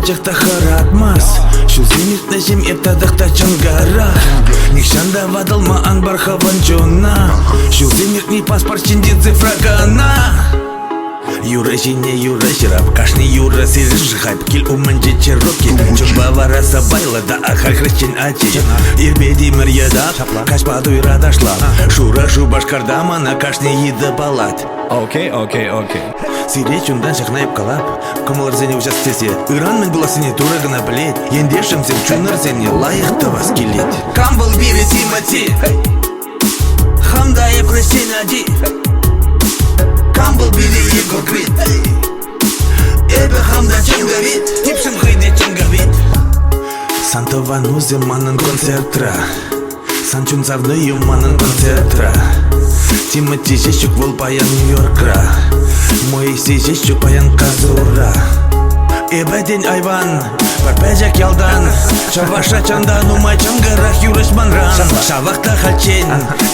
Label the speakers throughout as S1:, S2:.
S1: бачакта харатмас. Шул зенит нәжем ептадықта чангарах. Никшанда вадылма анбар хаванчона. Шул зенитни паспорт чинди цифрагана. Юра жине, юра жирап, кашни юра сириш хайп. Кил уманче чероки, чумба вараса байла да ахар хрещен ачи. Ирбеди мырьяда, каш падуй радашла. Шура шу башкардама на кашни еда балат.
S2: Окей.
S1: Сире чундан шахнайып калап, кымылыр зене участесе. Иран мен буласыне тура гына білет. Ендешім сен чунар зене лайықты вас келет. Камбыл бире Тимати, Хамдаев хрещен ади. Камбыл бире Егор Крид, Эбе Хамда Чангавит, Типшим хыйде Чангавит. Сантовану земанын концертра, Санчун сарды манын концертра. Тимати жещук бол паян Нью-Йоркра, Моисей жещук паян Казура. Эбеден айван, парпежак ялдан. Шаваша чандан умай чангарах юрыш манран. Шавахта хачен,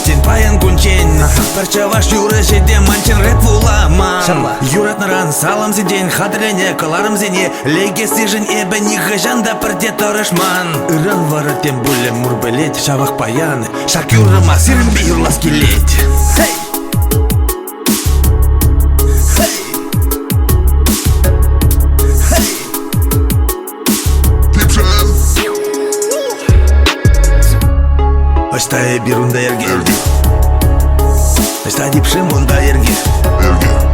S1: тен паян кунчен. Парчаваш юрыш еде манчен рэп вулама. Юрат наран салам зиден, хадрене каларым зене. Леге сижен эбе нихажанда парде торышман. Иран вара тем более мурбелет. Шавах паян, шак юрыма сирым би юрлас келет. اشتاي بيروندا يرجع اشتاي دي بشموندا يرجع